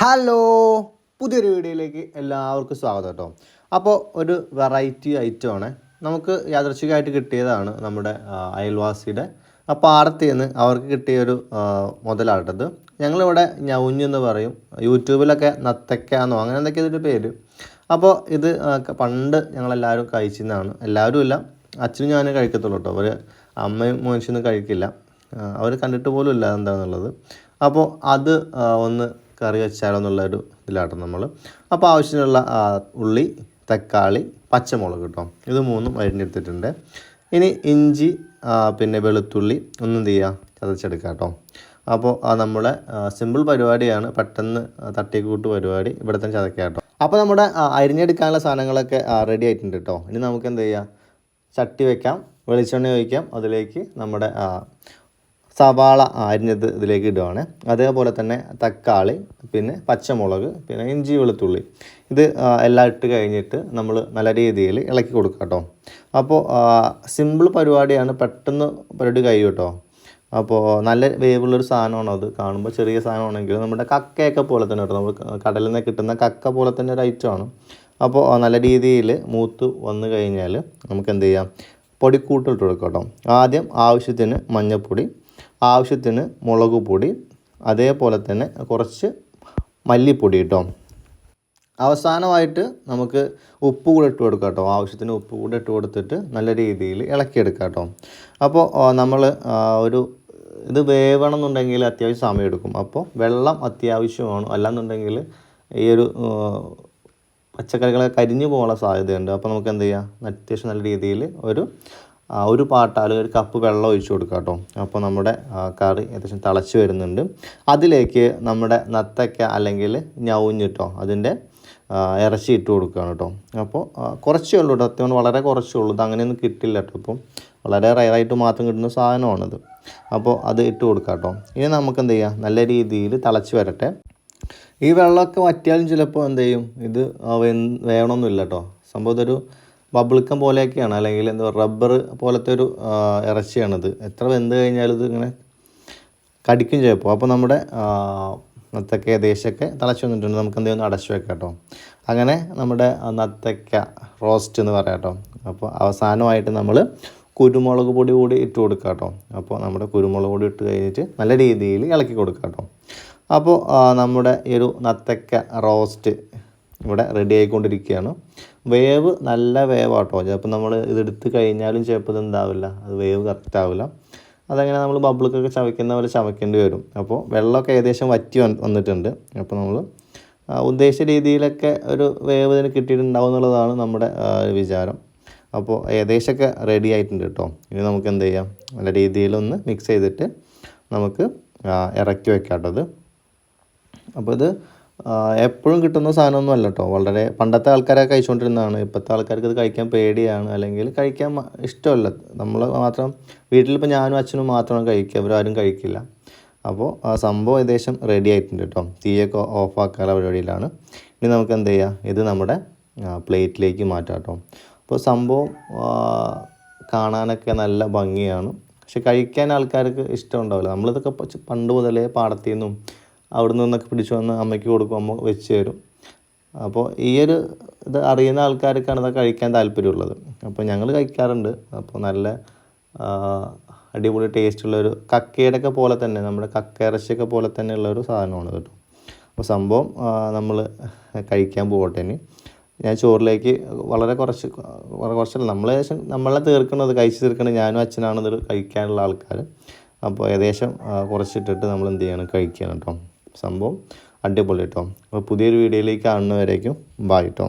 Hello, പുതിയൊരു വീഡിയോയിലേക്ക് എല്ലാവർക്കും സ്വാഗതം കേട്ടോ. അപ്പോൾ ഒരു വെറൈറ്റി ഐറ്റമാണ് നമുക്ക് യാദൃച്ഛികമായിട്ട് കിട്ടിയതാണ്. നമ്മുടെ അയൽവാസിയുടെ പാടത്തിൽ നിന്ന് അവർക്ക് കിട്ടിയൊരു മുതലാട്ടത്. ഞങ്ങളിവിടെ ഞൗഞ്ഞെന്ന് പറയും, യൂട്യൂബിലൊക്കെ നത്തക്കാന്നോ അങ്ങനെ എന്തൊക്കെ ഇതൊരു പേര്. അപ്പോൾ ഇത് പണ്ട് ഞങ്ങളെല്ലാവരും കഴിച്ചിരുന്നതാണ്. എല്ലാവരും ഇല്ല, അച്ഛനും ഞാനും കഴിക്കത്തുള്ളൂ കേട്ടോ. അവർ അമ്മയും മോനിച്ചൊന്നും കഴിക്കില്ല, അവർ കണ്ടിട്ട് പോലും ഇല്ല എന്താണെന്നുള്ളത്. അപ്പോൾ അത് ഒന്ന് കറി വെച്ചാലോ എന്നുള്ളൊരു ഇതിലാട്ടോ നമ്മൾ. അപ്പോൾ ആവശ്യത്തിനുള്ള ഉള്ളി, തക്കാളി, പച്ചമുളക് കേട്ടോ, ഇത് മൂന്നും അരിഞ്ഞെടുത്തിട്ടുണ്ട്. ഇനി ഇഞ്ചി പിന്നെ വെളുത്തുള്ളി ഒന്നും ചെയ്യുക, ചതച്ചെടുക്കുക കേട്ടോ. അപ്പോൾ നമ്മളെ സിമ്പിൾ പരിപാടിയാണ്, പെട്ടെന്ന് തട്ടിക്കൂട്ട് പരിപാടി, ഇവിടെ തന്നെ ചതക്കുക കേട്ടോ. അപ്പോൾ നമ്മുടെ അരിഞ്ഞെടുക്കാനുള്ള സാധനങ്ങളൊക്കെ റെഡി ആയിട്ടുണ്ട് കേട്ടോ. ഇനി നമുക്ക് എന്ത് ചെയ്യാം, ചട്ടി വയ്ക്കാം, വെളിച്ചെണ്ണ ഒഴിക്കാം, അതിലേക്ക് നമ്മുടെ സവാള അരിഞ്ഞത് ഇതിലേക്ക് ഇടുവാണ്. അതേപോലെ തന്നെ തക്കാളി, പിന്നെ പച്ചമുളക്, പിന്നെ ഇഞ്ചി വെളുത്തുള്ളി, ഇത് എല്ലാം ഇട്ട് കഴിഞ്ഞിട്ട് നമ്മൾ നല്ല രീതിയിൽ ഇളക്കി കൊടുക്കുക കേട്ടോ. അപ്പോൾ സിമ്പിൾ പരിപാടിയാണ്, പെട്ടെന്ന് പരിപാടി കഴിയും കേട്ടോ. അപ്പോൾ നല്ല വേവുള്ളൊരു സാധനമാണ് അത്. കാണുമ്പോൾ ചെറിയ സാധനമാണെങ്കിലും നമ്മുടെ കക്കയൊക്കെ പോലെ തന്നെ കേട്ടോ, നമ്മൾ കടലിൽ നിന്ന് കിട്ടുന്ന കക്ക പോലെ തന്നെ ഒരു ഐറ്റമാണ്. അപ്പോൾ നല്ല രീതിയിൽ മൂത്ത് വന്നു കഴിഞ്ഞാൽ നമുക്ക് എന്ത് ചെയ്യാം, പൊടിക്കൂട്ടിട്ട് കൊടുക്കാം കേട്ടോ. ആദ്യം ആവശ്യത്തിന് മഞ്ഞൾപ്പൊടി, ആവശ്യത്തിന് മുളക് പൊടി, അതേപോലെ തന്നെ കുറച്ച് മല്ലിപ്പൊടി കേട്ടോ. അവസാനമായിട്ട് നമുക്ക് ഉപ്പ് കൂടെ ഇട്ട് കൊടുക്കാം കേട്ടോ. ആവശ്യത്തിന് ഉപ്പ് കൂടെ ഇട്ട് കൊടുത്തിട്ട് നല്ല രീതിയിൽ ഇളക്കിയെടുക്കാം കേട്ടോ. അപ്പോൾ നമ്മൾ ഇത് വേവണം എന്നുണ്ടെങ്കിൽ അത്യാവശ്യം സമയം എടുക്കും. അപ്പോൾ വെള്ളം അത്യാവശ്യമാണ്, അല്ലാന്നുണ്ടെങ്കിൽ ഈ ഒരു പച്ചക്കറികളൊക്കെ കരിഞ്ഞു പോകാനുള്ള സാധ്യതയുണ്ട്. അപ്പോൾ നമുക്ക് എന്ത് ചെയ്യാം, അത്യാവശ്യം നല്ല രീതിയിൽ ഒരു പാട്ട അല്ലെങ്കിൽ ഒരു കപ്പ് വെള്ളം ഒഴിച്ച് കൊടുക്കുക കേട്ടോ. അപ്പോൾ നമ്മുടെ കറി ഏകദേശം തിളച്ച് വരുന്നുണ്ട്. അതിലേക്ക് നമ്മുടെ നത്തക്ക അല്ലെങ്കിൽ ഞൗഞ്ഞിട്ടോ അതിൻ്റെ ഇറച്ചി ഇട്ട് കൊടുക്കുകയാണ് കേട്ടോ. അപ്പോൾ കുറച്ചേ ഉള്ളൂ കേട്ടോ, അത്യാവശ്യം വളരെ കുറച്ചേ ഉള്ളൂ. ഇത് അങ്ങനെയൊന്നും കിട്ടില്ല കേട്ടോ, ഇപ്പം വളരെ റയറായിട്ട് മാത്രം കിട്ടുന്ന സാധനമാണിത്. അപ്പോൾ അത് ഇട്ട് കൊടുക്കാം കേട്ടോ. ഇനി നമുക്ക് എന്ത് ചെയ്യാം, നല്ല രീതിയിൽ തിളച്ച് വരട്ടെ. ഈ വെള്ളമൊക്കെ വറ്റിയാലും ചിലപ്പോൾ എന്ത് ചെയ്യും, ഇത് വേണമെന്നില്ല കേട്ടോ. സംഭവം ഇതൊരു ബബിൾക്കം പോലെയൊക്കെയാണ്, അല്ലെങ്കിൽ എന്താ റബ്ബർ പോലത്തെ ഒരു ഇറച്ചിയാണിത്. എത്ര വെന്ത് കഴിഞ്ഞാലും ഇത് ഇങ്ങനെ കടിക്കും ചിലപ്പോൾ. അപ്പോൾ നമ്മുടെ നത്തക്ക ഏകദേശമൊക്കെ തിളച്ച് വന്നിട്ടുണ്ട്. നമുക്ക് എന്തെങ്കിലും അടച്ചു വെക്കാം കേട്ടോ. അങ്ങനെ നമ്മുടെ നത്തക്ക റോസ്റ്റ് എന്ന് പറയാം കേട്ടോ. അപ്പോൾ അവസാനമായിട്ട് നമ്മൾ കുരുമുളക് പൊടി കൂടി ഇട്ട് കൊടുക്കുക കേട്ടോ. അപ്പോൾ നമ്മുടെ കുരുമുളക് പൊടി ഇട്ട് കഴിഞ്ഞിട്ട് നല്ല രീതിയിൽ ഇളക്കി കൊടുക്കുക കേട്ടോ. അപ്പോൾ നമ്മുടെ ഈ ഒരു നത്തക്ക റോസ്റ്റ് ഇവിടെ റെഡി ആയിക്കൊണ്ടിരിക്കുകയാണ്. വേവ് നല്ല വേവാട്ടോ. ചിലപ്പോൾ നമ്മൾ ഇതെടുത്ത് കഴിഞ്ഞാലും ചിലപ്പോൾ ഇതെന്താവില്ല, അത് വേവ് കറക്റ്റ് ആവില്ല. അതങ്ങനെ നമ്മൾ ബബിൾക്കൊക്കെ ചവയ്ക്കുന്ന പോലെ ചവയ്ക്കേണ്ടി വരും. അപ്പോൾ വെള്ളമൊക്കെ ഏകദേശം വറ്റി വന്നിട്ടുണ്ട്. അപ്പോൾ നമ്മൾ ഉദ്ദേശിച്ച രീതിയിലൊക്കെ ഒരു വേവ് ഇതിന് കിട്ടിയിട്ടുണ്ടാവും എന്നുള്ളതാണ് നമ്മുടെ വിചാരം. അപ്പോൾ ഏകദേശമൊക്കെ റെഡി ആയിട്ടുണ്ട് കേട്ടോ. ഇനി നമുക്ക് എന്ത് ചെയ്യാം, നല്ല രീതിയിലൊന്ന് മിക്സ് ചെയ്തിട്ട് നമുക്ക് ഇറക്കി വെക്കാം കേട്ടോ ഇത്. അപ്പോൾ ഇത് എപ്പോഴും കിട്ടുന്ന സാധനമൊന്നും അല്ല കേട്ടോ. വളരെ പണ്ടത്തെ ആൾക്കാരൊക്കെ കഴിച്ചുകൊണ്ടിരുന്നതാണ്. ഇപ്പോഴത്തെ ആൾക്കാർക്ക് ഇത് കഴിക്കാൻ പേടിയാണ്, അല്ലെങ്കിൽ കഴിക്കാൻ ഇഷ്ടമല്ല. നമ്മൾ മാത്രം വീട്ടിലിപ്പോൾ ഞാനും അച്ഛനും മാത്രമാണ് കഴിക്കുക, അവരാരും കഴിക്കില്ല. അപ്പോൾ ആ സംഭവം ഏകദേശം റെഡി ആയിട്ടുണ്ട് കേട്ടോ. തീയൊക്കെ ഓഫാക്കാനുള്ള പരിപാടിയിലാണ്. ഇനി നമുക്ക് എന്ത് ചെയ്യാം, ഇത് നമ്മുടെ പ്ലേറ്റിലേക്ക് മാറ്റാം കേട്ടോ. അപ്പോൾ സംഭവം കാണാനൊക്കെ നല്ല ഭംഗിയാണ്, പക്ഷെ കഴിക്കാൻ ആൾക്കാർക്ക് ഇഷ്ടമുണ്ടാവില്ല. നമ്മളിതൊക്കെ പണ്ട് മുതലേ പാടത്തു നിന്നും അവിടെ നിന്നൊക്കെ പിടിച്ചു വന്ന് അമ്മയ്ക്ക് കൊടുക്കും, അമ്മ വെച്ച് തരും. അപ്പോൾ ഈ ഒരു ഇത് അറിയുന്ന ആൾക്കാർക്കാണ് ഇതൊക്കെ കഴിക്കാൻ താല്പര്യമുള്ളത്. അപ്പോൾ ഞങ്ങൾ കഴിക്കാറുണ്ട്. അപ്പോൾ നല്ല അടിപൊളി ടേസ്റ്റുള്ളൊരു കക്കയുടെയൊക്കെ പോലെ തന്നെ, നമ്മുടെ കക്ക ഇറച്ചിയൊക്കെ പോലെ തന്നെ ഉള്ളൊരു സാധനമാണ് കേട്ടോ. അപ്പോൾ സംഭവം നമ്മൾ കഴിക്കാൻ പോകട്ടെ. ഇനി ഞാൻ ചോറിലേക്ക് വളരെ കുറച്ചല്ല, നമ്മളെ തീർക്കുന്നത്, കഴിച്ച് തീർക്കുന്നത് ഞാനും അച്ഛനാണ് ഇത് കഴിക്കാനുള്ള ആൾക്കാർ. അപ്പോൾ ഏകദേശം കുറച്ചിട്ടിട്ട് നമ്മൾ എന്ത് ചെയ്യണം, കഴിക്കണം കേട്ടോ. സംഭവം അടിപൊളി കേട്ടോ. അപ്പോൾ പുതിയൊരു വീഡിയോയിലേക്ക് കാണുന്നവരേക്കും ബൈ കേട്ടോ.